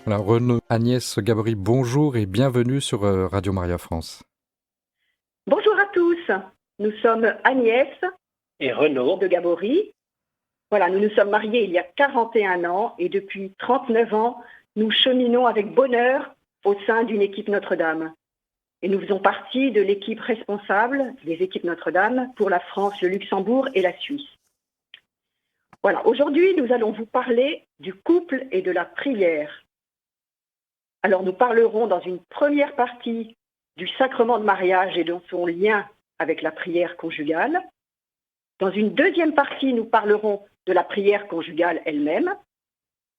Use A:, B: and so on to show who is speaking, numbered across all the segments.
A: Voilà, Renaud, Agnès Gabory, bonjour et bienvenue sur Radio Maria France.
B: Bonjour à tous, nous sommes Agnès
C: et Renaud
B: de Gabory. Voilà, nous nous sommes mariés il y a 41 ans et depuis 39 ans, nous cheminons avec bonheur au sein d'une équipe Notre-Dame. Et nous faisons partie de l'équipe responsable des équipes Notre-Dame pour la France, le Luxembourg et la Suisse. Voilà, aujourd'hui, nous allons vous parler du couple et de la prière. Alors, nous parlerons dans une première partie du sacrement de mariage et de son lien avec la prière conjugale. Dans une deuxième partie, nous parlerons de la prière conjugale elle-même.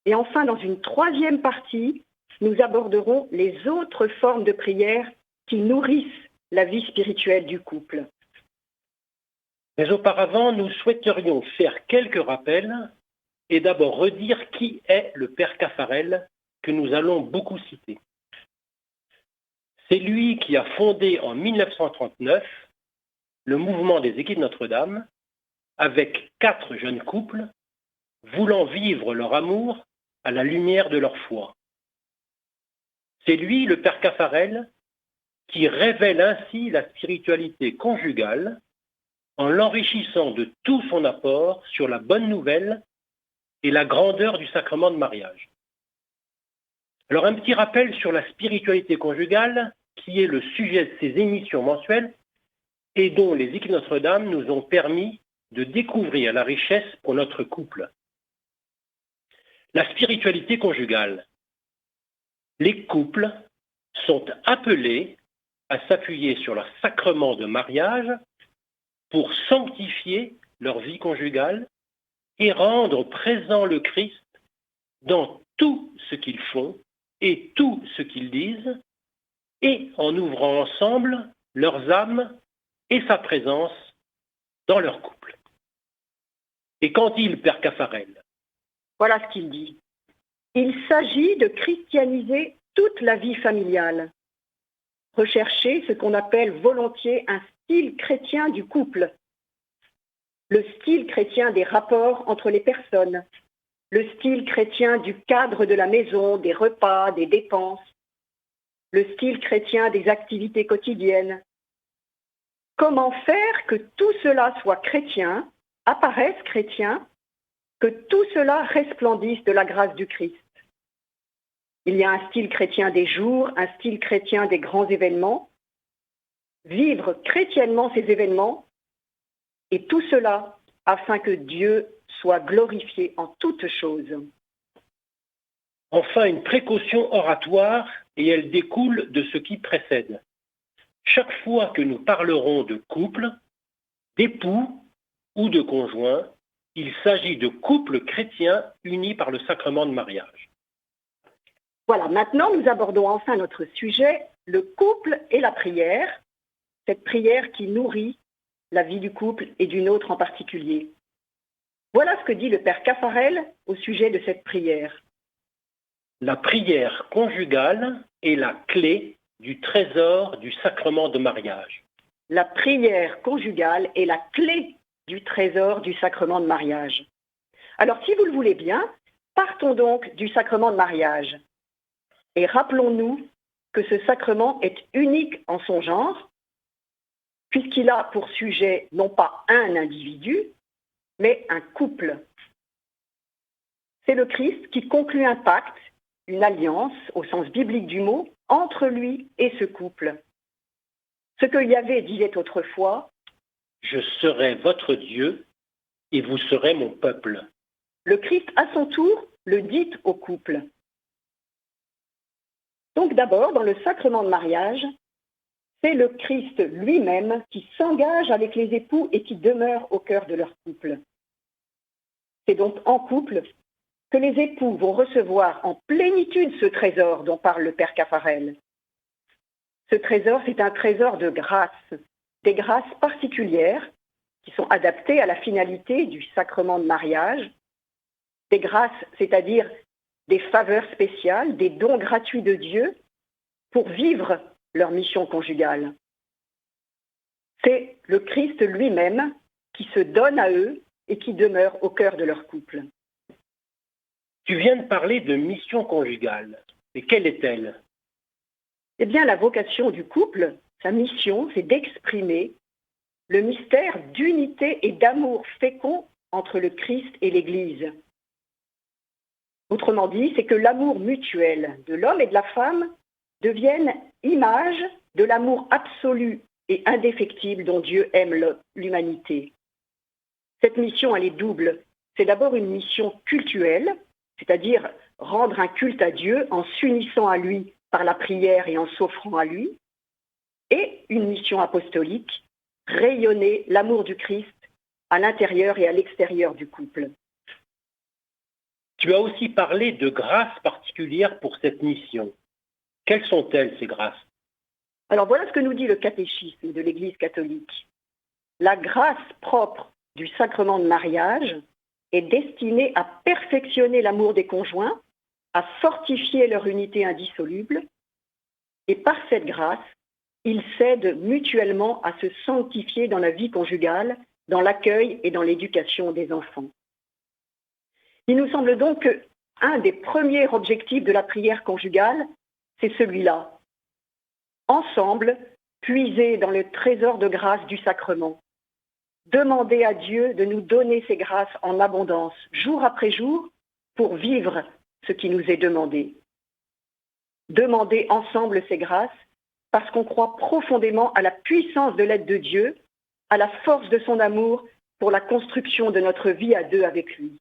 B: Et enfin, dans une troisième partie, nous aborderons les autres formes de prière qui nourrissent la vie spirituelle du couple.
C: Mais auparavant, nous souhaiterions faire quelques rappels et d'abord redire qui est le Père Caffarel que nous allons beaucoup citer. C'est lui qui a fondé en 1939 le mouvement des équipes Notre-Dame avec 4 jeunes couples voulant vivre leur amour à la lumière de leur foi. C'est lui, le Père Caffarel, qui révèle ainsi la spiritualité conjugale en l'enrichissant de tout son apport sur la bonne nouvelle et la grandeur du sacrement de mariage. Alors un petit rappel sur la spiritualité conjugale, qui est le sujet de ces émissions mensuelles et dont les équipes Notre-Dame nous ont permis de découvrir la richesse pour notre couple. La spiritualité conjugale. Les couples sont appelés à s'appuyer sur le sacrement de mariage pour sanctifier leur vie conjugale et rendre présent le Christ dans tout ce qu'ils font et tout ce qu'ils disent, et en ouvrant ensemble leurs âmes et sa présence dans leur couple. Et qu'en dit le Père Caffarel ?
B: Voilà ce qu'il dit. Il s'agit de christianiser toute la vie familiale. Rechercher ce qu'on appelle volontiers un style chrétien du couple. Le style chrétien des rapports entre les personnes. Le style chrétien du cadre de la maison, des repas, des dépenses. Le style chrétien des activités quotidiennes. Comment faire que tout cela soit chrétien, apparaisse chrétien, que tout cela resplendisse de la grâce du Christ. Il y a un style chrétien des jours, un style chrétien des grands événements. Vivre chrétiennement ces événements, et tout cela afin que Dieu soit glorifié en toutes choses.
C: Enfin, une précaution oratoire, et elle découle de ce qui précède. Chaque fois que nous parlerons de couple, d'époux ou de conjoint, il s'agit de couples chrétiens unis par le sacrement de mariage.
B: Voilà, maintenant nous abordons enfin notre sujet, le couple et la prière, cette prière qui nourrit la vie du couple et d'une autre en particulier. Voilà ce que dit le Père Caffarel au sujet de cette prière.
C: La prière conjugale est la clé du trésor du sacrement de mariage.
B: La prière conjugale est la clé du trésor du sacrement de mariage. Alors, si vous le voulez bien, partons donc du sacrement de mariage. Et rappelons-nous que ce sacrement est unique en son genre, puisqu'il a pour sujet non pas un individu, mais un couple. C'est le Christ qui conclut un pacte, une alliance, au sens biblique du mot, entre lui et ce couple. Ce que Yahvé disait autrefois,
C: « Je serai votre Dieu et vous serez mon peuple ».
B: Le Christ, à son tour, le dit au couple. Donc d'abord, dans le sacrement de mariage, c'est le Christ lui-même qui s'engage avec les époux et qui demeure au cœur de leur couple. C'est donc en couple que les époux vont recevoir en plénitude ce trésor dont parle le Père Caffarel. Ce trésor, c'est un trésor de grâce, des grâces particulières qui sont adaptées à la finalité du sacrement de mariage, des grâces, c'est-à-dire des faveurs spéciales, des dons gratuits de Dieu pour vivre leur mission conjugale. C'est le Christ lui-même qui se donne à eux et qui demeure au cœur de leur couple.
C: Tu viens de parler de mission conjugale. Mais quelle est-elle?
B: Eh bien, la vocation du couple, sa mission, c'est d'exprimer le mystère d'unité et d'amour fécond entre le Christ et l'Église. Autrement dit, c'est que l'amour mutuel de l'homme et de la femme devienne image de l'amour absolu et indéfectible dont Dieu aime l'humanité. Cette mission, elle est double. C'est d'abord une mission cultuelle, c'est-à-dire rendre un culte à Dieu en s'unissant à lui par la prière et en s'offrant à lui, et une mission apostolique, rayonner l'amour du Christ à l'intérieur et à l'extérieur du couple.
C: Tu as aussi parlé de grâces particulières pour cette mission. Quelles sont-elles, ces grâces?
B: Alors voilà ce que nous dit le catéchisme de l'Église catholique. La grâce propre du sacrement de mariage est destinée à perfectionner l'amour des conjoints, à fortifier leur unité indissoluble, et par cette grâce, ils s'aident mutuellement à se sanctifier dans la vie conjugale, dans l'accueil et dans l'éducation des enfants. Il nous semble donc qu'un des premiers objectifs de la prière conjugale, c'est celui-là. Ensemble, puiser dans le trésor de grâce du sacrement. Demander à Dieu de nous donner ces grâces en abondance, jour après jour, pour vivre ce qui nous est demandé. Demander ensemble ces grâces parce qu'on croit profondément à la puissance de l'aide de Dieu, à la force de son amour pour la construction de notre vie à deux avec lui.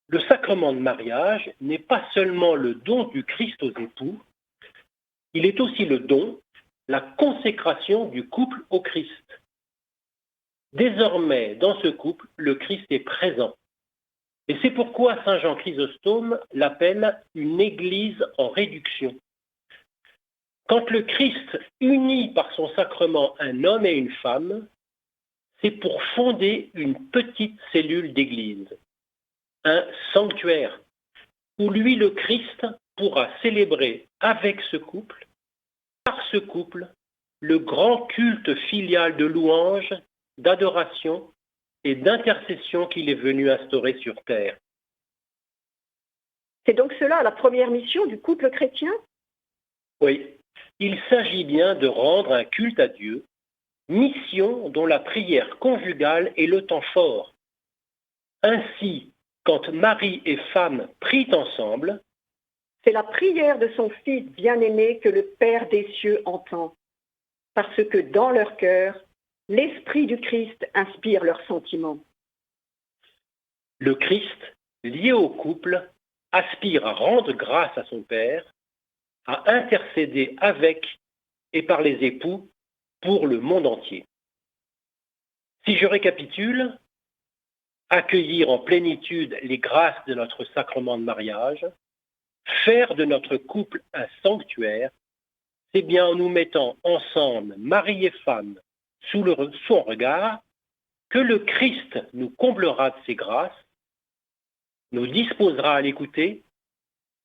C: Le sacrement de mariage n'est pas seulement le don du Christ aux époux, il est aussi le don, la consécration du couple au Christ. Désormais, dans ce couple, le Christ est présent. Et c'est pourquoi saint Jean Chrysostome l'appelle une église en réduction. Quand le Christ unit par son sacrement un homme et une femme, c'est pour fonder une petite cellule d'église, un sanctuaire, où lui, le Christ, pourra célébrer avec ce couple, par ce couple, le grand culte filial de louange, d'adoration et d'intercession qu'il est venu instaurer sur terre.
B: C'est donc cela la première mission du couple chrétien?
C: Oui, il s'agit bien de rendre un culte à Dieu, mission dont la prière conjugale est le temps fort. Ainsi, quand mari et femme prient ensemble,
B: c'est la prière de son Fils bien-aimé que le Père des cieux entend, parce que dans leur cœur, l'Esprit du Christ inspire leurs sentiments.
C: Le Christ, lié au couple, aspire à rendre grâce à son Père, à intercéder avec et par les époux pour le monde entier. Si je récapitule, accueillir en plénitude les grâces de notre sacrement de mariage, faire de notre couple un sanctuaire, c'est bien en nous mettant ensemble, mari et femme, sous son regard, que le Christ nous comblera de ses grâces, nous disposera à l'écouter,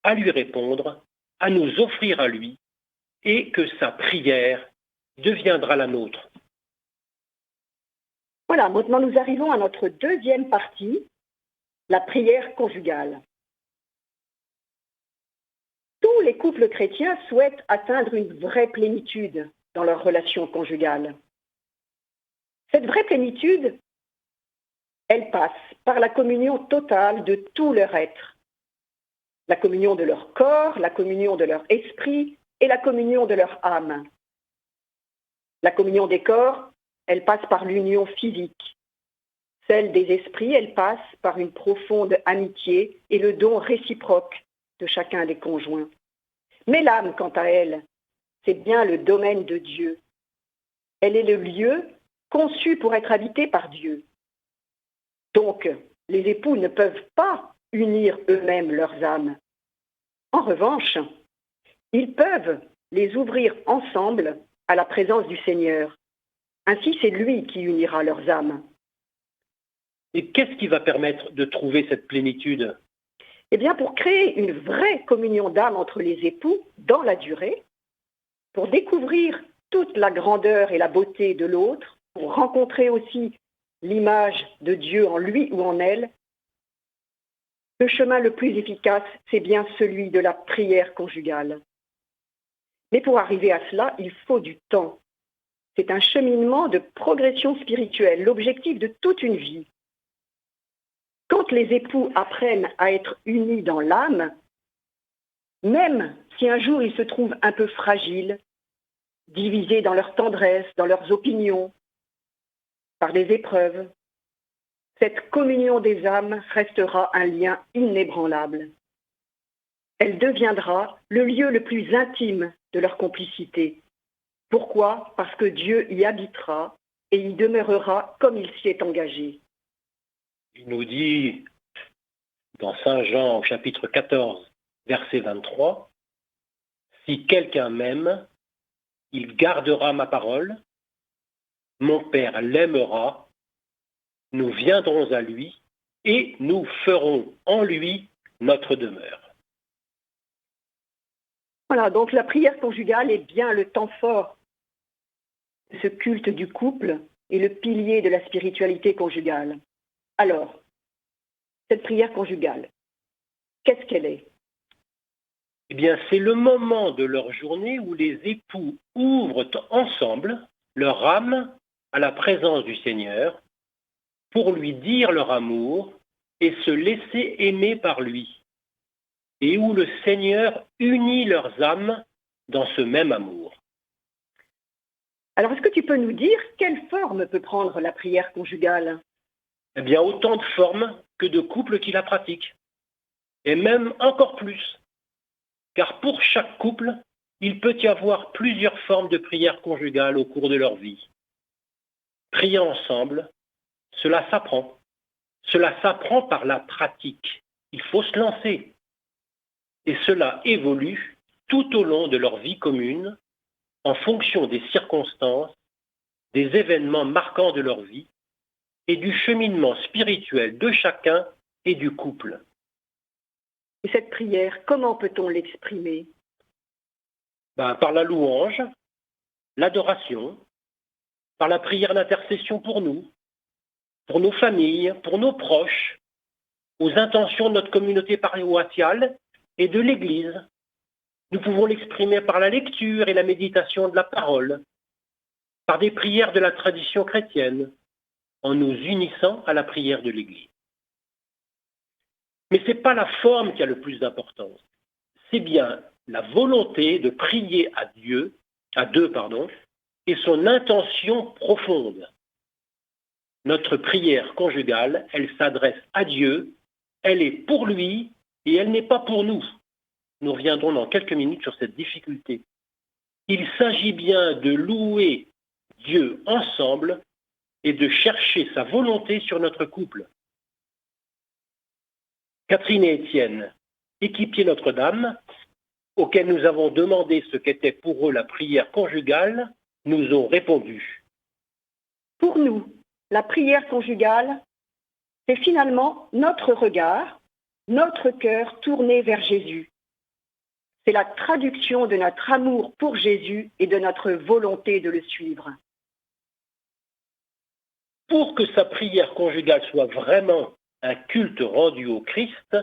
C: à lui répondre, à nous offrir à lui, et que sa prière deviendra la nôtre.
B: Voilà, maintenant nous arrivons à notre deuxième partie, la prière conjugale. Tous les couples chrétiens souhaitent atteindre une vraie plénitude dans leur relation conjugale. Cette vraie plénitude, elle passe par la communion totale de tout leur être. La communion de leur corps, la communion de leur esprit et la communion de leur âme. La communion des corps, elle passe par l'union physique. Celle des esprits, elle passe par une profonde amitié et le don réciproque de chacun des conjoints. Mais l'âme, quant à elle, c'est bien le domaine de Dieu. Elle est le lieu conçu pour être habité par Dieu. Donc, les époux ne peuvent pas unir eux-mêmes leurs âmes. En revanche, ils peuvent les ouvrir ensemble à la présence du Seigneur. Ainsi, c'est lui qui unira leurs âmes.
C: Et qu'est-ce qui va permettre de trouver cette plénitude?
B: Eh bien, pour créer une vraie communion d'âme entre les époux dans la durée, pour découvrir toute la grandeur et la beauté de l'autre, pour rencontrer aussi l'image de Dieu en lui ou en elle, Le chemin le plus efficace, c'est bien celui de la prière conjugale. Mais pour arriver à cela, il faut du temps. C'est un cheminement de progression spirituelle, l'objectif de toute une vie. Quand les époux apprennent à être unis dans l'âme, même si un jour ils se trouvent un peu fragiles, divisés dans leur tendresse, dans leurs opinions, par des épreuves, cette communion des âmes restera un lien inébranlable. Elle deviendra le lieu le plus intime de leur complicité. Pourquoi ? Parce que Dieu y habitera et y demeurera comme il s'y est engagé.
C: Il nous dit dans Saint Jean au chapitre 14, verset 23, « Si quelqu'un m'aime, il gardera ma parole, mon Père l'aimera, nous viendrons à lui et nous ferons en lui notre demeure. »
B: Voilà, donc la prière conjugale est bien le temps fort de ce culte du couple et le pilier de la spiritualité conjugale. Alors, cette prière conjugale, qu'est-ce qu'elle est ?
C: Eh bien, c'est le moment de leur journée où les époux ouvrent ensemble leur âme à la présence du Seigneur pour lui dire leur amour et se laisser aimer par lui, et où le Seigneur unit leurs âmes dans ce même amour.
B: Alors, est-ce que tu peux nous dire quelle forme peut prendre la prière conjugale ?
C: Eh bien, autant de formes que de couples qui la pratiquent, et même encore plus, car pour chaque couple, il peut y avoir plusieurs formes de prière conjugale au cours de leur vie. Prier ensemble, cela s'apprend. Cela s'apprend par la pratique. Il faut se lancer. Et cela évolue tout au long de leur vie commune, en fonction des circonstances, des événements marquants de leur vie et du cheminement spirituel de chacun et du couple.
B: Et cette prière, comment peut-on l'exprimer ?
C: Par la louange, l'adoration, par la prière d'intercession pour nous, pour nos familles, pour nos proches, aux intentions de notre communauté paroissiale et de l'Église. Nous pouvons l'exprimer par la lecture et la méditation de la parole, par des prières de la tradition chrétienne, en nous unissant à la prière de l'Église. Mais ce n'est pas la forme qui a le plus d'importance, c'est bien la volonté de prier à deux, et son intention profonde. Notre prière conjugale, elle s'adresse à Dieu, elle est pour lui et elle n'est pas pour nous. Nous reviendrons dans quelques minutes sur cette difficulté. Il s'agit bien de louer Dieu ensemble et de chercher sa volonté sur notre couple. Catherine et Étienne, équipiers Notre-Dame, auxquels nous avons demandé ce qu'était pour eux la prière conjugale, nous ont répondu.
B: Pour nous, la prière conjugale, c'est finalement notre regard, notre cœur tourné vers Jésus. C'est la traduction de notre amour pour Jésus et de notre volonté de le suivre.
C: Pour que sa prière conjugale soit vraiment un culte rendu au Christ,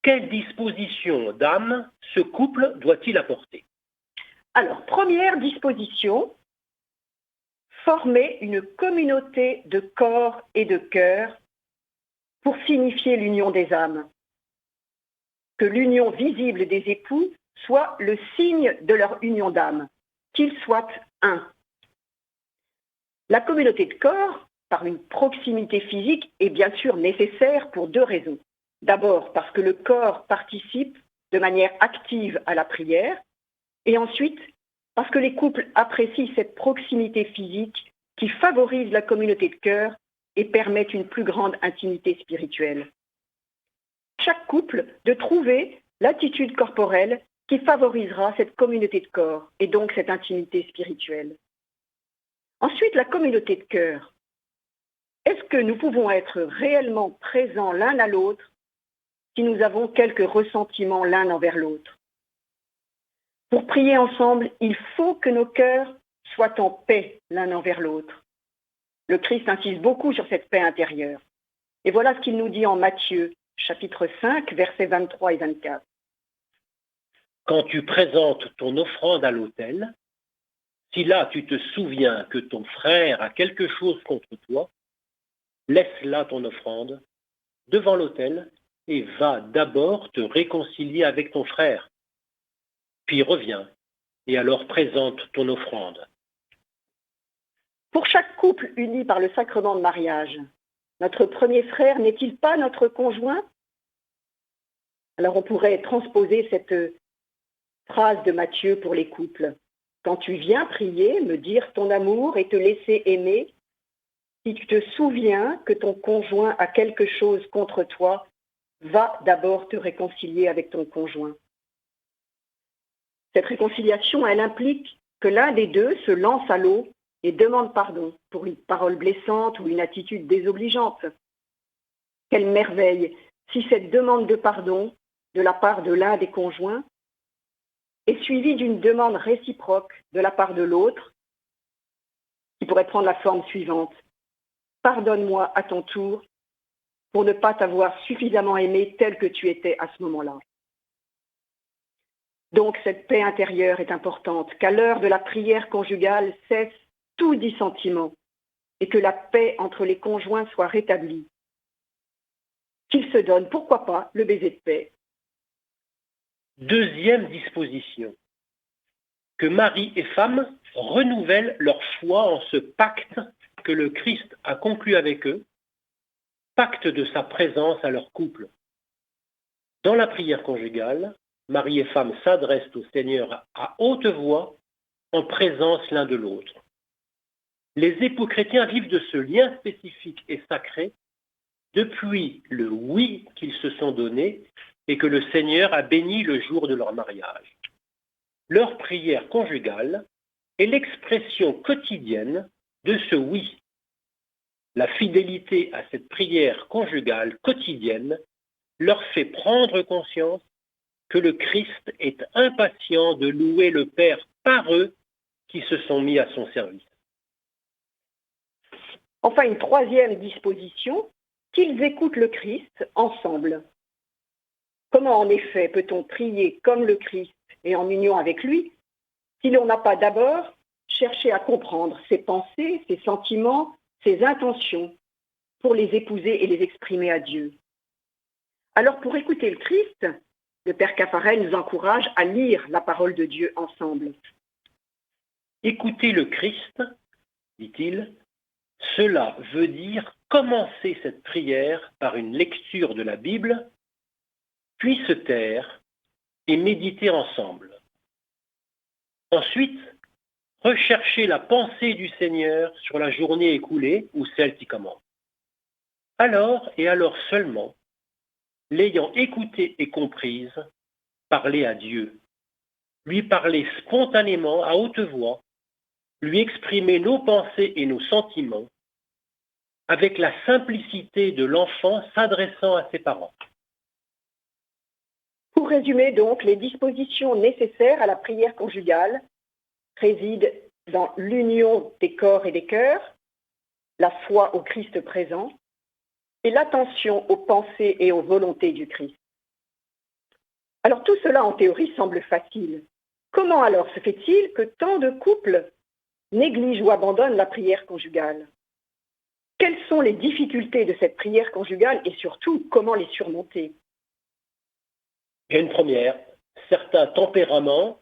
C: quelle disposition d'âme ce couple doit-il apporter ?
B: Alors, première disposition, former une communauté de corps et de cœur pour signifier l'union des âmes. Que l'union visible des époux soit le signe de leur union d'âme, qu'ils soient un. La communauté de corps, par une proximité physique, est bien sûr nécessaire pour deux raisons. D'abord parce que le corps participe de manière active à la prière, et ensuite parce que les couples apprécient cette proximité physique qui favorise la communauté de cœur et permet une plus grande intimité spirituelle. Chaque couple de trouver l'attitude corporelle qui favorisera cette communauté de corps et donc cette intimité spirituelle. Ensuite, la communauté de cœur. Est-ce que nous pouvons être réellement présents l'un à l'autre si nous avons quelques ressentiments l'un envers l'autre ? Pour prier ensemble, il faut que nos cœurs soient en paix l'un envers l'autre. Le Christ insiste beaucoup sur cette paix intérieure. Et voilà ce qu'il nous dit en Matthieu, chapitre 5, versets 23 et 24.
C: Quand tu présentes ton offrande à l'autel, si là tu te souviens que ton frère a quelque chose contre toi, laisse là ton offrande devant l'autel et va d'abord te réconcilier avec ton frère. Puis reviens et alors présente ton offrande.
B: Pour chaque couple uni par le sacrement de mariage, notre premier frère n'est-il pas notre conjoint? Alors on pourrait transposer cette phrase de Matthieu pour les couples. Quand tu viens prier, me dire ton amour et te laisser aimer, si tu te souviens que ton conjoint a quelque chose contre toi, va d'abord te réconcilier avec ton conjoint. Cette réconciliation, elle implique que l'un des deux se lance à l'eau et demande pardon pour une parole blessante ou une attitude désobligeante. Quelle merveille si cette demande de pardon de la part de l'un des conjoints est suivie d'une demande réciproque de la part de l'autre, qui pourrait prendre la forme suivante. Pardonne-moi à ton tour pour ne pas t'avoir suffisamment aimé tel que tu étais à ce moment-là. Donc cette paix intérieure est importante, qu'à l'heure de la prière conjugale cesse tout dissentiment et que la paix entre les conjoints soit rétablie. Qu'ils se donnent, pourquoi pas, le baiser de paix.
C: Deuxième disposition, que mari et femme renouvellent leur foi en ce pacte que le Christ a conclu avec eux, pacte de sa présence à leur couple. Dans la prière conjugale, mari et femme s'adressent au Seigneur à haute voix en présence l'un de l'autre. Les époux chrétiens vivent de ce lien spécifique et sacré depuis le oui qu'ils se sont donné et que le Seigneur a béni le jour de leur mariage. Leur prière conjugale est l'expression quotidienne de ce oui. La fidélité à cette prière conjugale quotidienne leur fait prendre conscience que le Christ est impatient de louer le Père par eux qui se sont mis à son service.
B: Enfin, une troisième disposition, qu'ils écoutent le Christ ensemble. Comment en effet peut-on prier comme le Christ et en union avec lui si l'on n'a pas d'abord cherché à comprendre ses pensées, ses sentiments, ses intentions pour les épouser et les exprimer à Dieu? Alors pour écouter le Christ, le Père Caffarel nous encourage à lire la parole de Dieu ensemble.
C: Écouter le Christ, dit-il, cela veut dire commencer cette prière par une lecture de la Bible, puis se taire et méditer ensemble. Ensuite, rechercher la pensée du Seigneur sur la journée écoulée ou celle qui commence. Alors et alors seulement, l'ayant écoutée et comprise, parler à Dieu, lui parler spontanément à haute voix, lui exprimer nos pensées et nos sentiments, avec la simplicité de l'enfant s'adressant à ses parents.
B: Pour résumer donc, les dispositions nécessaires à la prière conjugale résident dans l'union des corps et des cœurs, la foi au Christ présent et l'attention aux pensées et aux volontés du Christ. Alors tout cela en théorie semble facile. Comment alors se fait-il que tant de couples négligent ou abandonnent la prière conjugale? Quelles sont les difficultés de cette prière conjugale et surtout comment les surmonter?
C: Il y a une première, certains tempéraments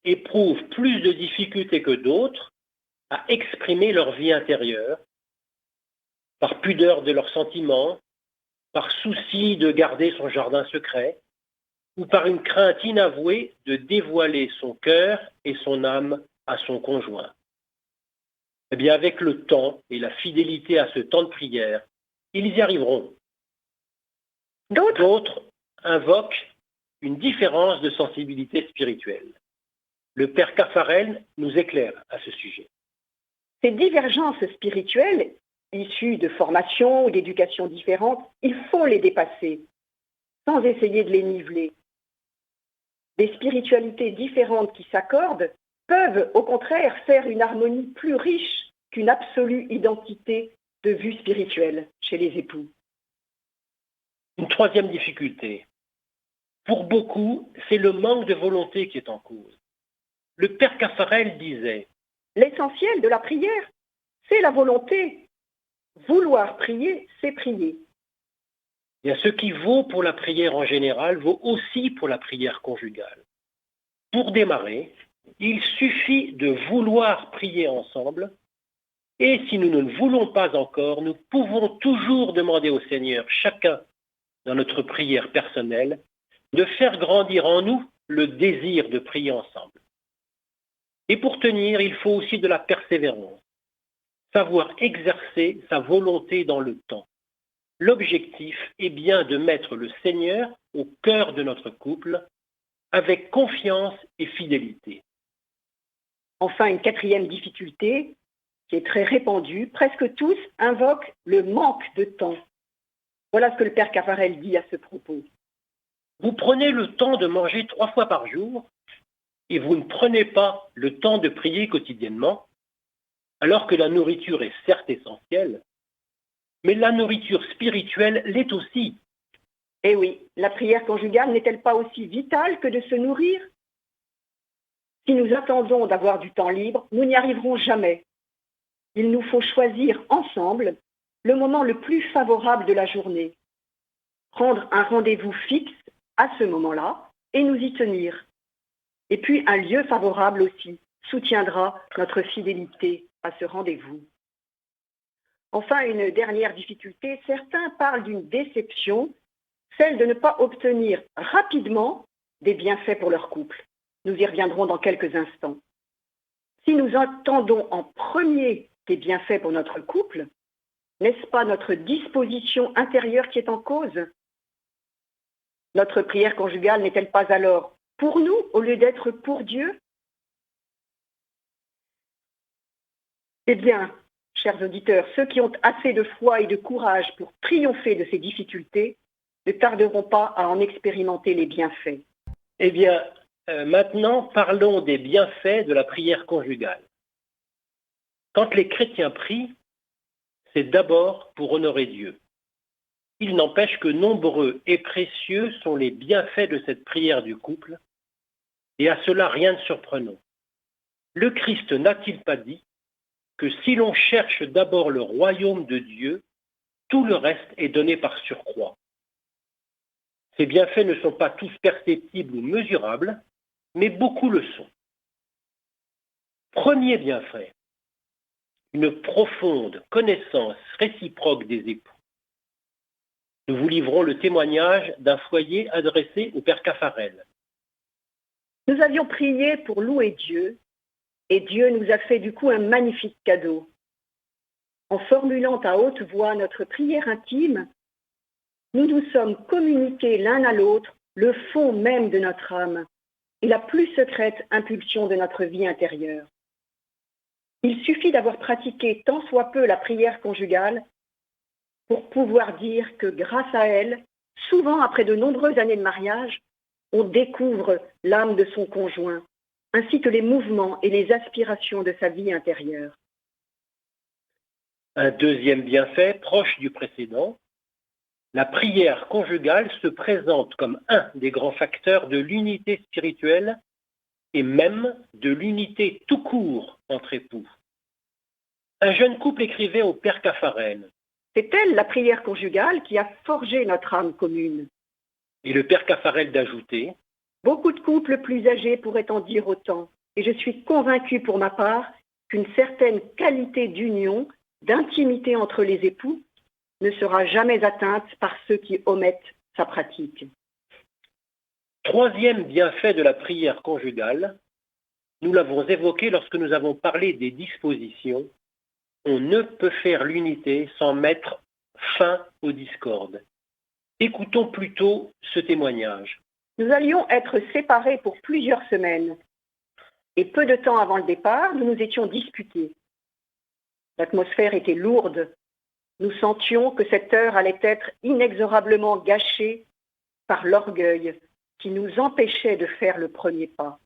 C: éprouvent plus de difficultés que d'autres à exprimer leur vie intérieure, par pudeur de leurs sentiments, par souci de garder son jardin secret, ou par une crainte inavouée de dévoiler son cœur et son âme à son conjoint. Eh bien, avec le temps et la fidélité à ce temps de prière, ils y arriveront. D'autres invoquent une différence de sensibilité spirituelle. Le Père Caffarel nous éclaire à ce sujet.
B: Ces divergences spirituelles, issues de formations ou d'éducations différentes, il faut les dépasser, sans essayer de les niveler. Des spiritualités différentes qui s'accordent peuvent, au contraire, faire une harmonie plus riche qu'une absolue identité de vue spirituelle chez les époux.
C: Une troisième difficulté. Pour beaucoup, c'est le manque de volonté qui est en cause. Le père Caffarel disait
B: « L'essentiel de la prière, c'est la volonté. Vouloir prier, c'est prier. »
C: Et ce qui vaut pour la prière en général vaut aussi pour la prière conjugale. Pour démarrer, il suffit de vouloir prier ensemble, et si nous ne le voulons pas encore, nous pouvons toujours demander au Seigneur, chacun dans notre prière personnelle, de faire grandir en nous le désir de prier ensemble. Et pour tenir, il faut aussi de la persévérance, savoir exercer sa volonté dans le temps. L'objectif est bien de mettre le Seigneur au cœur de notre couple, avec confiance et fidélité.
B: Enfin, une quatrième difficulté, qui est très répandue, presque tous invoquent le manque de temps. Voilà ce que le père Caffarel dit à ce propos.
C: Vous prenez le temps de manger 3 fois par jour et vous ne prenez pas le temps de prier quotidiennement, alors que la nourriture est certes essentielle, mais la nourriture spirituelle l'est aussi.
B: Eh oui, la prière conjugale n'est-elle pas aussi vitale que de se nourrir? Si nous attendons d'avoir du temps libre, nous n'y arriverons jamais. Il nous faut choisir ensemble le moment le plus favorable de la journée, prendre un rendez-vous fixe à ce moment-là et nous y tenir. Et puis un lieu favorable aussi soutiendra notre fidélité à ce rendez-vous. Enfin, une dernière difficulté, certains parlent d'une déception, celle de ne pas obtenir rapidement des bienfaits pour leur couple. Nous y reviendrons dans quelques instants. Si nous attendons en premier des bienfaits pour notre couple, n'est-ce pas notre disposition intérieure qui est en cause? Notre prière conjugale n'est-elle pas alors pour nous au lieu d'être pour Dieu? Eh bien, chers auditeurs, ceux qui ont assez de foi et de courage pour triompher de ces difficultés ne tarderont pas à en expérimenter les bienfaits.
C: Eh bien, maintenant, parlons des bienfaits de la prière conjugale. Quand les chrétiens prient, c'est d'abord pour honorer Dieu. Il n'empêche que nombreux et précieux sont les bienfaits de cette prière du couple, et à cela rien de surprenant. Le Christ n'a-t-il pas dit que si l'on cherche d'abord le royaume de Dieu, tout le reste est donné par surcroît. Ces bienfaits ne sont pas tous perceptibles ou mesurables, mais beaucoup le sont. Premier bienfait, une profonde connaissance réciproque des époux. Nous vous livrons le témoignage d'un foyer adressé au père Caffarel.
B: Nous avions prié pour louer Dieu, et Dieu nous a fait du coup un magnifique cadeau. En formulant à haute voix notre prière intime, nous nous sommes communiqués l'un à l'autre le fond même de notre âme et la plus secrète impulsion de notre vie intérieure. Il suffit d'avoir pratiqué tant soit peu la prière conjugale pour pouvoir dire que grâce à elle, souvent après de nombreuses années de mariage, on découvre l'âme de son conjoint, ainsi que les mouvements et les aspirations de sa vie intérieure.
C: Un deuxième bienfait, proche du précédent, la prière conjugale se présente comme un des grands facteurs de l'unité spirituelle et même de l'unité tout court entre époux. Un jeune couple écrivait au père Caffarel.
B: C'est elle, la prière conjugale, qui a forgé notre âme commune.
C: Et le père Caffarel d'ajouter.
B: Beaucoup de couples plus âgés pourraient en dire autant, et je suis convaincue pour ma part qu'une certaine qualité d'union, d'intimité entre les époux, ne sera jamais atteinte par ceux qui omettent sa pratique.
C: Troisième bienfait de la prière conjugale, nous l'avons évoqué lorsque nous avons parlé des dispositions. On ne peut faire l'unité sans mettre fin aux discordes. Écoutons plutôt ce témoignage.
B: Nous allions être séparés pour plusieurs semaines. Et peu de temps avant le départ, nous nous étions disputés. L'atmosphère était lourde. Nous sentions que cette heure allait être inexorablement gâchée par l'orgueil qui nous empêchait de faire le premier pas.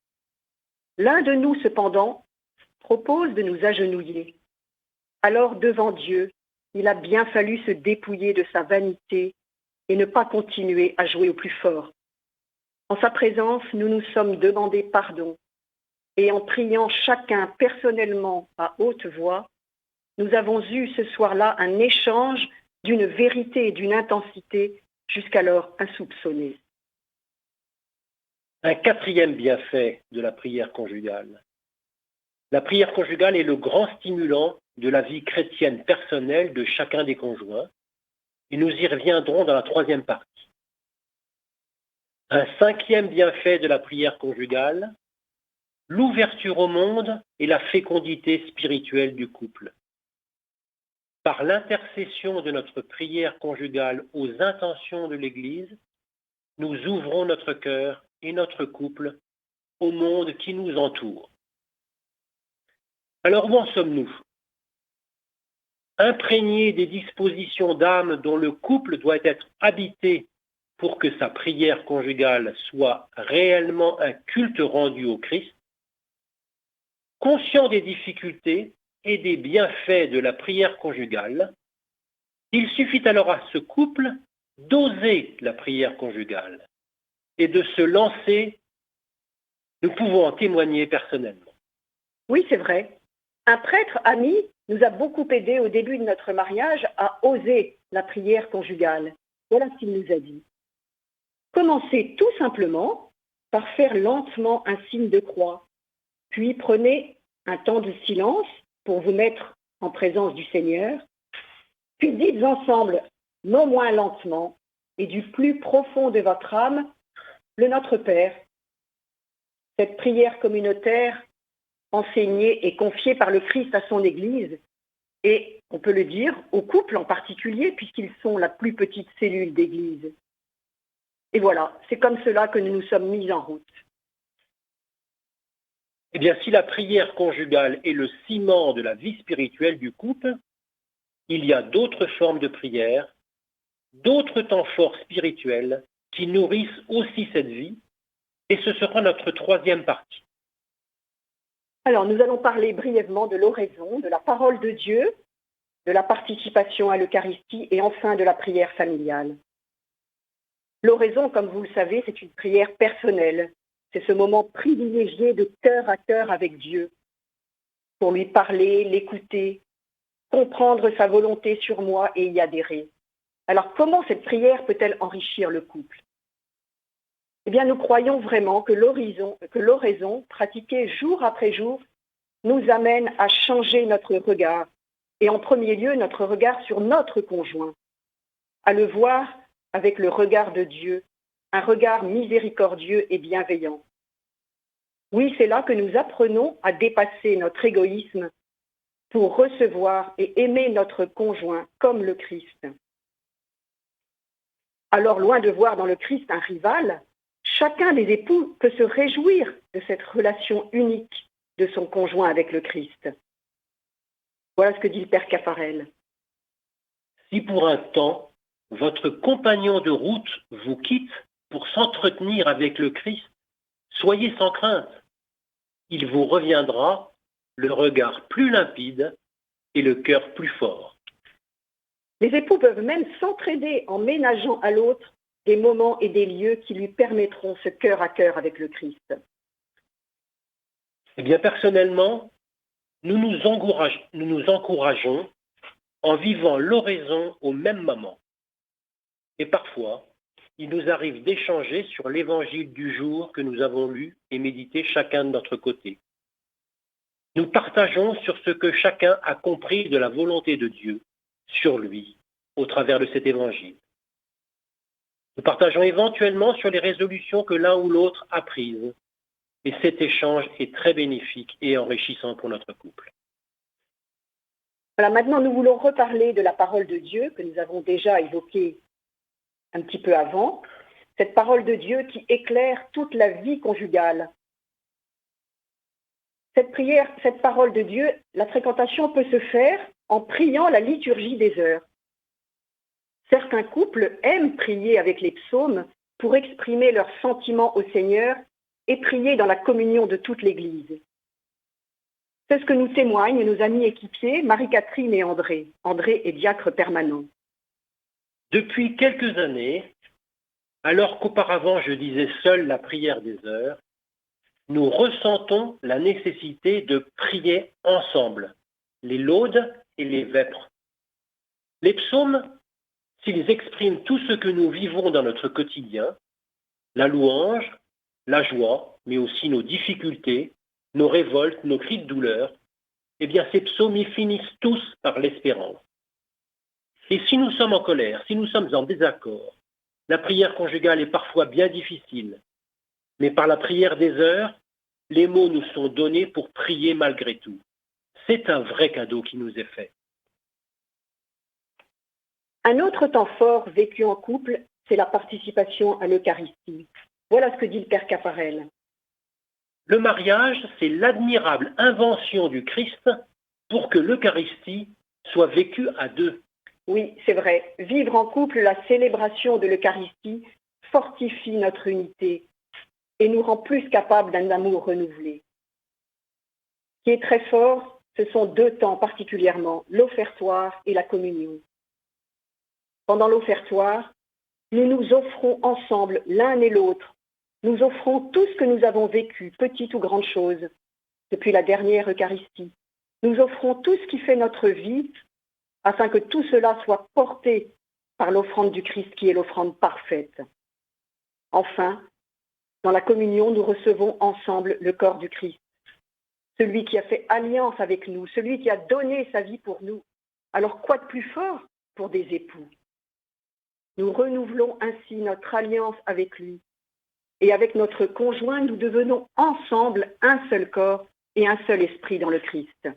B: L'un de nous, cependant, propose de nous agenouiller. Alors, devant Dieu, il a bien fallu se dépouiller de sa vanité et ne pas continuer à jouer au plus fort. En sa présence, nous nous sommes demandé pardon et en priant chacun personnellement à haute voix, nous avons eu ce soir-là un échange d'une vérité et d'une intensité jusqu'alors insoupçonnée.
C: Un quatrième bienfait de la prière conjugale. La prière conjugale est le grand stimulant de la vie chrétienne personnelle de chacun des conjoints, et nous y reviendrons dans la troisième partie. Un cinquième bienfait de la prière conjugale, l'ouverture au monde et la fécondité spirituelle du couple. Par l'intercession de notre prière conjugale aux intentions de l'Église, nous ouvrons notre cœur et notre couple au monde qui nous entoure. Alors où en sommes-nous? Imprégné des dispositions d'âme dont le couple doit être habité pour que sa prière conjugale soit réellement un culte rendu au Christ, conscient des difficultés et des bienfaits de la prière conjugale, il suffit alors à ce couple d'oser la prière conjugale et de se lancer. Nous pouvons en témoigner personnellement.
B: Oui, c'est vrai. Un prêtre ami nous a beaucoup aidés au début de notre mariage à oser la prière conjugale. Voilà ce qu'il nous a dit. Commencez tout simplement par faire lentement un signe de croix, puis prenez un temps de silence pour vous mettre en présence du Seigneur, puis dites ensemble, non moins lentement, et du plus profond de votre âme, le Notre Père. Cette prière communautaire enseignée et confiée par le Christ à son Église, et on peut le dire, aux couples en particulier, puisqu'ils sont la plus petite cellule d'Église. Et voilà, c'est comme cela que nous nous sommes mis en route.
C: Eh bien, si la prière conjugale est le ciment de la vie spirituelle du couple, il y a d'autres formes de prière, d'autres temps forts spirituels qui nourrissent aussi cette vie, et ce sera notre troisième partie.
B: Alors, nous allons parler brièvement de l'oraison, de la parole de Dieu, de la participation à l'Eucharistie et enfin de la prière familiale. L'oraison, comme vous le savez, c'est une prière personnelle. C'est ce moment privilégié de cœur à cœur avec Dieu, pour lui parler, l'écouter, comprendre sa volonté sur moi et y adhérer. Alors, comment cette prière peut-elle enrichir le couple? Eh bien, nous croyons vraiment que l'oraison, pratiquée jour après jour, nous amène à changer notre regard, et en premier lieu notre regard sur notre conjoint, à le voir avec le regard de Dieu, un regard miséricordieux et bienveillant. Oui, c'est là que nous apprenons à dépasser notre égoïsme pour recevoir et aimer notre conjoint comme le Christ. Alors, loin de voir dans le Christ un rival, chacun des époux peut se réjouir de cette relation unique de son conjoint avec le Christ. Voilà ce que dit le Père Caffarel.
C: Si pour un temps, votre compagnon de route vous quitte pour s'entretenir avec le Christ, soyez sans crainte. Il vous reviendra le regard plus limpide et le cœur plus fort.
B: Les époux peuvent même s'entraider en ménageant à l'autre des moments et des lieux qui lui permettront ce cœur à cœur avec le Christ.
C: Eh bien, personnellement, nous nous encourageons en vivant l'oraison au même moment. Et parfois, il nous arrive d'échanger sur l'évangile du jour que nous avons lu et médité chacun de notre côté. Nous partageons sur ce que chacun a compris de la volonté de Dieu sur lui au travers de cet évangile. Nous partageons éventuellement sur les résolutions que l'un ou l'autre a prises. Et cet échange est très bénéfique et enrichissant pour notre couple.
B: Voilà, maintenant nous voulons reparler de la parole de Dieu que nous avons déjà évoquée un petit peu avant. Cette parole de Dieu qui éclaire toute la vie conjugale. Cette prière, cette parole de Dieu, la fréquentation peut se faire en priant la liturgie des heures. Certains couples aiment prier avec les psaumes pour exprimer leurs sentiments au Seigneur et prier dans la communion de toute l'Église. C'est ce que nous témoignent nos amis équipiers Marie-Catherine et André. André est diacre permanent.
C: Depuis quelques années, alors qu'auparavant je disais seul la prière des heures, nous ressentons la nécessité de prier ensemble, les laudes et les vêpres. Les psaumes, s'ils expriment tout ce que nous vivons dans notre quotidien, la louange, la joie, mais aussi nos difficultés, nos révoltes, nos cris de douleur, eh bien ces psaumes y finissent tous par l'espérance. Et si nous sommes en colère, si nous sommes en désaccord, la prière conjugale est parfois bien difficile, mais par la prière des heures, les mots nous sont donnés pour prier malgré tout. C'est un vrai cadeau qui nous est fait.
B: Un autre temps fort vécu en couple, c'est la participation à l'Eucharistie. Voilà ce que dit le Père Caffarel.
C: Le mariage, c'est l'admirable invention du Christ pour que l'Eucharistie soit vécue à deux.
B: Oui, c'est vrai. Vivre en couple la célébration de l'Eucharistie fortifie notre unité et nous rend plus capables d'un amour renouvelé. Ce qui est très fort, ce sont deux temps particulièrement, l'offertoire et la communion. Pendant l'offertoire, nous nous offrons ensemble l'un et l'autre. Nous offrons tout ce que nous avons vécu, petite ou grande chose, depuis la dernière Eucharistie. Nous offrons tout ce qui fait notre vie, afin que tout cela soit porté par l'offrande du Christ qui est l'offrande parfaite. Enfin, dans la communion, nous recevons ensemble le corps du Christ, celui qui a fait alliance avec nous, celui qui a donné sa vie pour nous. Alors quoi de plus fort pour des époux? Nous renouvelons ainsi notre alliance avec lui. Et avec notre conjoint, nous devenons ensemble un seul corps et un seul esprit dans le Christ.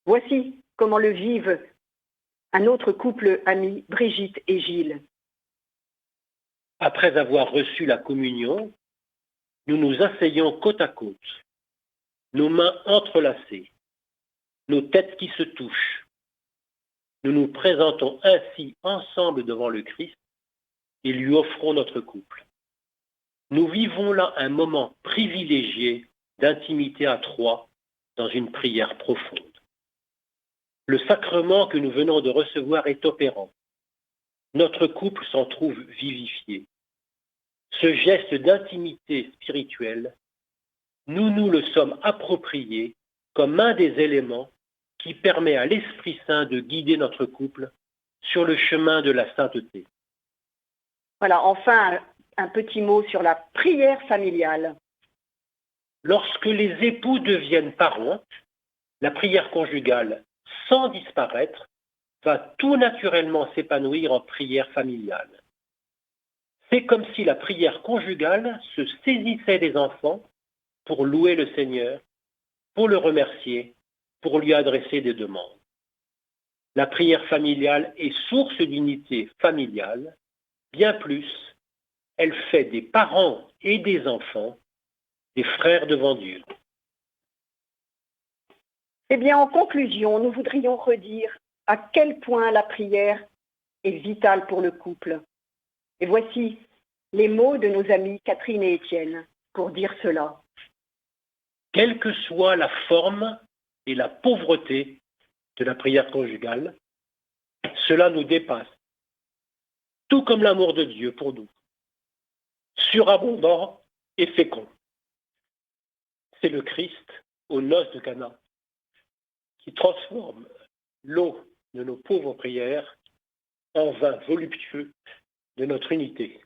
B: Voici comment le vivent un autre couple ami, Brigitte et Gilles.
C: Après avoir reçu la communion, nous nous asseyons côte à côte, nos mains entrelacées, nos têtes qui se touchent. Nous nous présentons ainsi ensemble devant le Christ et lui offrons notre couple. Nous vivons là un moment privilégié d'intimité à trois dans une prière profonde. Le sacrement que nous venons de recevoir est opérant. Notre couple s'en trouve vivifié. Ce geste d'intimité spirituelle, nous nous le sommes approprié comme un des éléments qui permet à l'Esprit Saint de guider notre couple sur le chemin de la sainteté.
B: Voilà, enfin, un petit mot sur la prière familiale.
C: Lorsque les époux deviennent parents, la prière conjugale, sans disparaître, va tout naturellement s'épanouir en prière familiale. C'est comme si la prière conjugale se saisissait des enfants pour louer le Seigneur, pour le remercier, pour lui adresser des demandes. La prière familiale est source d'unité familiale. Bien plus, elle fait des parents et des enfants des frères devant Dieu.
B: Eh bien, en conclusion, nous voudrions redire à quel point la prière est vitale pour le couple. Et voici les mots de nos amis Catherine et Étienne pour dire cela.
C: Quelle que soit la forme et la pauvreté de la prière conjugale, cela nous dépasse, tout comme l'amour de Dieu pour nous, surabondant et fécond. C'est le Christ aux noces de Cana qui transforme l'eau de nos pauvres prières en vin voluptueux de notre unité.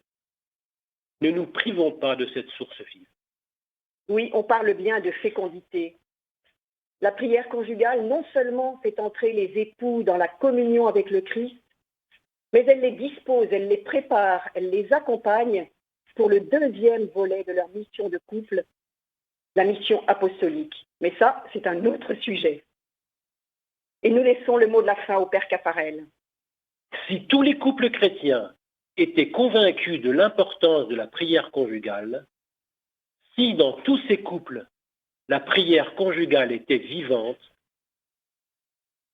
C: Ne nous privons pas de cette source vive.
B: Oui, on parle bien de fécondité. La prière conjugale non seulement fait entrer les époux dans la communion avec le Christ, mais elle les dispose, elle les prépare, elle les accompagne pour le deuxième volet de leur mission de couple, la mission apostolique. Mais ça, c'est un autre sujet. Et nous laissons le mot de la fin au Père Caffarel.
C: Si tous les couples chrétiens étaient convaincus de l'importance de la prière conjugale, si dans tous ces couples, la prière conjugale était vivante,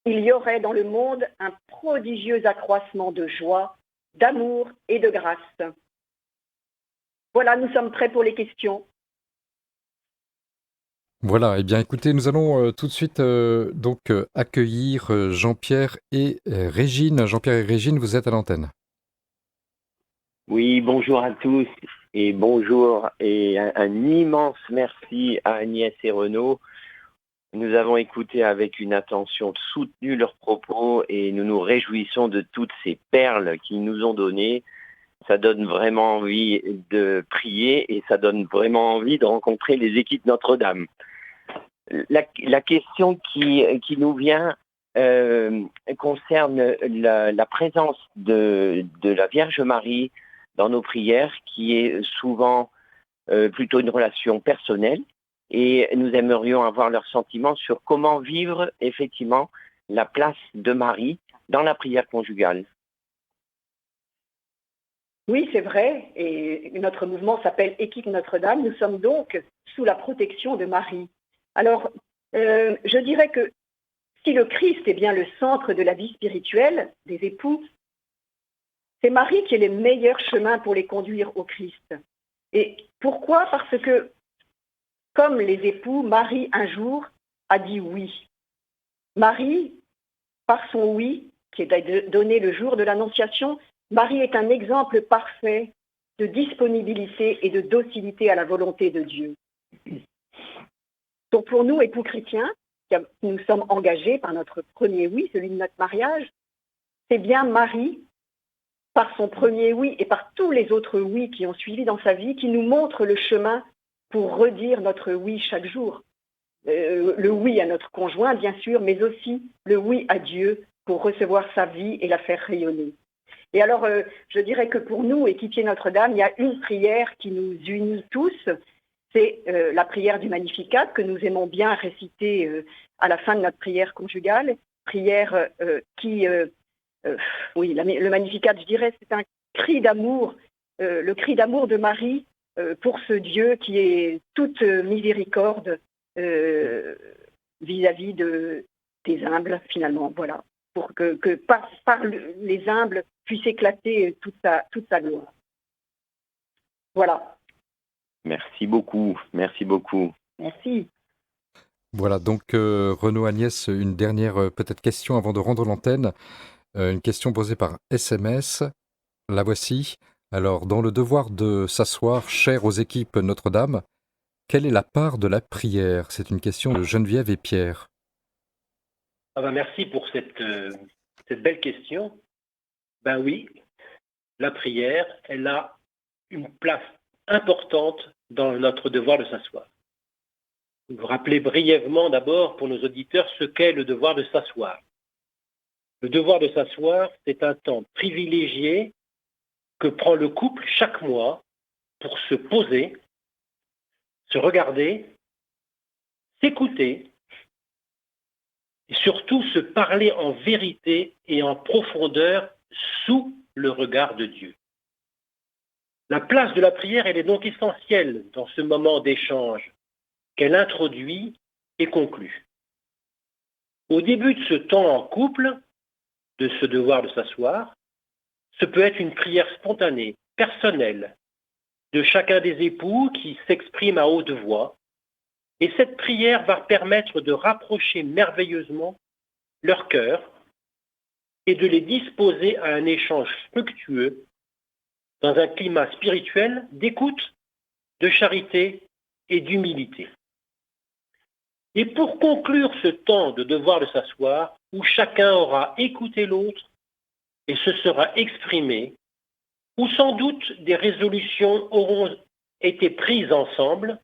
B: il y aurait dans le monde un prodigieux accroissement de joie, d'amour et de grâce. Voilà, nous sommes prêts pour les questions.
A: Voilà, eh bien écoutez, nous allons tout de suite accueillir Jean-Pierre et Régine. Jean-Pierre et Régine, vous êtes à l'antenne.
D: Oui, bonjour à tous et bonjour et un immense merci à Agnès et Renaud. Nous avons écouté avec une attention soutenue leurs propos et nous nous réjouissons de toutes ces perles qu'ils nous ont données. Ça donne vraiment envie de prier et ça donne vraiment envie de rencontrer les équipes Notre-Dame. La question qui nous vient concerne la présence de la Vierge Marie dans nos prières, qui est souvent plutôt une relation personnelle. Et nous aimerions avoir leur sentiment sur comment vivre effectivement la place de Marie dans la prière conjugale.
B: Oui, c'est vrai, et notre mouvement s'appelle Équipe Notre-Dame. Nous sommes donc sous la protection de Marie. Alors, je dirais que si le Christ est bien le centre de la vie spirituelle des époux, c'est Marie qui est le meilleur chemin pour les conduire au Christ. Et pourquoi ? Parce que, comme les époux, Marie, un jour, a dit oui. Marie, par son oui, qui est donné le jour de l'Annonciation, Marie est un exemple parfait de disponibilité et de docilité à la volonté de Dieu. Donc pour nous, époux chrétiens, qui nous sommes engagés par notre premier oui, celui de notre mariage, c'est bien Marie, par son premier oui et par tous les autres oui qui ont suivi dans sa vie, qui nous montre le chemin pour redire notre oui chaque jour. Le oui à notre conjoint, bien sûr, mais aussi le oui à Dieu pour recevoir sa vie et la faire rayonner. Et alors, je dirais que pour nous, équipiers Notre-Dame, il y a une prière qui nous unit tous, c'est la prière du Magnificat que nous aimons bien réciter à la fin de notre prière conjugale, prière le Magnificat, je dirais, c'est un cri d'amour, le cri d'amour de Marie pour ce Dieu qui est toute miséricorde vis-à-vis des humbles, finalement, voilà, pour que par les humbles puisse éclater toute sa gloire. Voilà.
D: Merci beaucoup, merci beaucoup.
B: Merci.
A: Voilà, donc Renaud, Agnès, une dernière peut-être question avant de rendre l'antenne. Une question posée par SMS. La voici. Alors, dans le devoir de s'asseoir, cher aux équipes Notre-Dame, quelle est la part de la prière ? C'est une question de Geneviève et Pierre.
C: Merci pour cette belle question. Ben oui, la prière, elle a une place importante dans notre devoir de s'asseoir. Vous rappelez brièvement d'abord pour nos auditeurs ce qu'est le devoir de s'asseoir. Le devoir de s'asseoir, c'est un temps privilégié que prend le couple chaque mois pour se poser, se regarder, s'écouter et surtout se parler en vérité et en profondeur sous le regard de Dieu. La place de la prière, elle est donc essentielle dans ce moment d'échange qu'elle introduit et conclut. Au début de ce temps en couple, de ce devoir de s'asseoir, ce peut être une prière spontanée, personnelle, de chacun des époux qui s'exprime à haute voix. Et cette prière va permettre de rapprocher merveilleusement leur cœur et de les disposer à un échange fructueux dans un climat spirituel d'écoute, de charité et d'humilité. Et pour conclure ce temps de devoir de s'asseoir, où chacun aura écouté l'autre et se sera exprimé, où sans doute des résolutions auront été prises ensemble,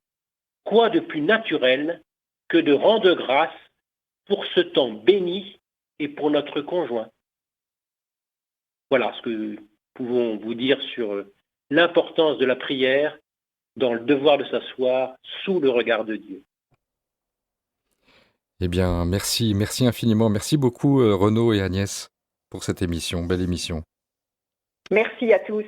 C: quoi de plus naturel que de rendre grâce pour ce temps béni et pour notre conjoint. Voilà ce que nous pouvons vous dire sur l'importance de la prière dans le devoir de s'asseoir sous le regard de Dieu.
A: Eh bien, merci infiniment. Merci beaucoup Renaud et Agnès pour cette émission, belle émission.
B: Merci à tous.